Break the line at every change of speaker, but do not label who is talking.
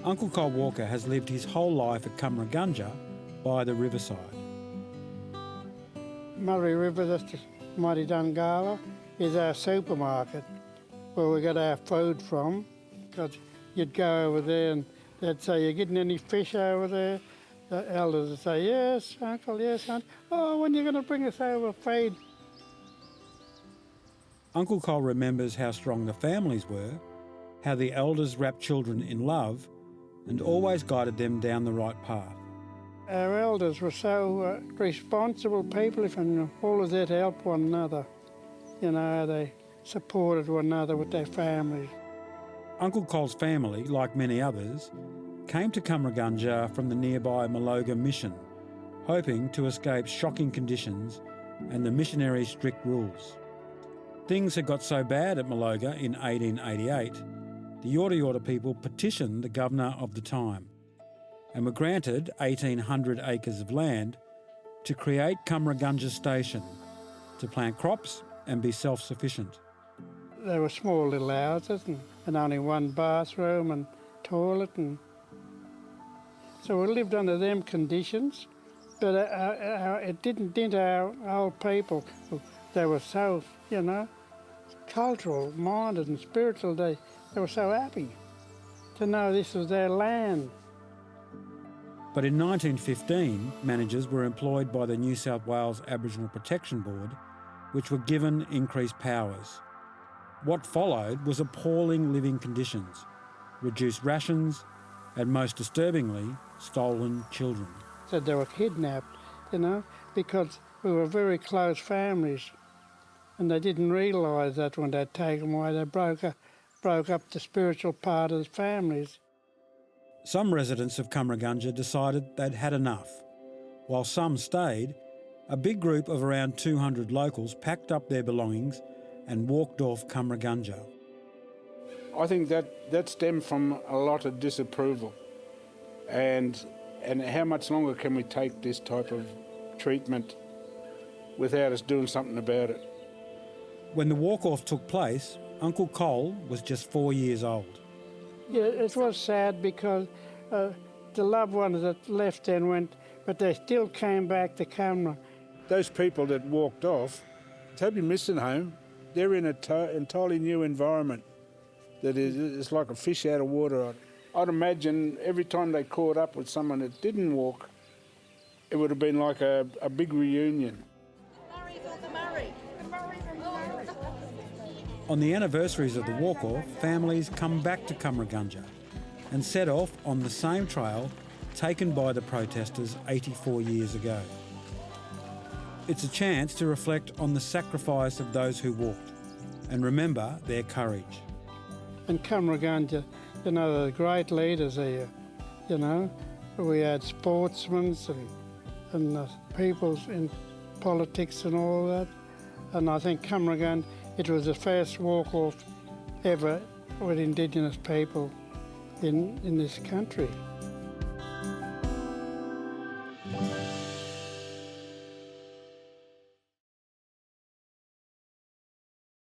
Uncle Cole Walker has lived his whole life at Cummeragunja by the riverside.
Murray River, that's the mighty Dungala, is our supermarket where we get our food from. Because you'd go over there and they'd say, "You getting any fish over there?" The elders would say, "Yes, Uncle, yes, Aunt. Oh, when are you going to bring us over feed?"
Uncle Cole remembers how strong the families were, how the elders wrapped children in love and always guided them down the right path.
Our elders were so responsible people and always there to help one another. You know, they supported one another with their families.
Uncle Cole's family, like many others, came to Cummeragunja from the nearby Maloga mission, hoping to escape shocking conditions and the missionaries' strict rules. Things had got so bad at Maloga in 1888, the Yorta Yorta people petitioned the governor of the time and were granted 1,800 acres of land to create Cummeragunja Station, to plant crops and be self-sufficient.
They were small little houses and only one bathroom and toilet. And so we lived under them conditions, but it didn't dent our old people. They were so, cultural minded and spiritual. They were so happy to know this was their land.
But in 1915, managers were employed by the New South Wales Aboriginal Protection Board, which were given increased powers. What followed was appalling living conditions, reduced rations, and most disturbingly, stolen children.
Said they were kidnapped, because we were very close families, and they didn't realise that when they'd taken them away, they broke up the spiritual part of the families.
Some residents of Cummeragunja decided they'd had enough. While some stayed, a big group of around 200 locals packed up their belongings and walked off Cummeragunja.
I think that stemmed from a lot of disapproval. And how much longer can we take this type of treatment without us doing something about it?
When the walk-off took place, Uncle Cole was just 4 years old.
Yeah, it was sad because the loved ones that left then went, but they still came back to Cummera.
Those people that walked off, totally missing home, they're in an entirely new environment that is like a fish out of water. I'd imagine every time they caught up with someone that didn't walk, it would have been like a big reunion.
On the anniversaries of the walk-off, families come back to Cummeragunja and set off on the same trail taken by the protesters 84 years ago. It's a chance to reflect on the sacrifice of those who walked and remember their courage.
In Cummeragunja, the great leaders here, we had sportsmen and people in politics and all that. And I think Cummeragunja, it was the first walk-off ever with Indigenous people in this country.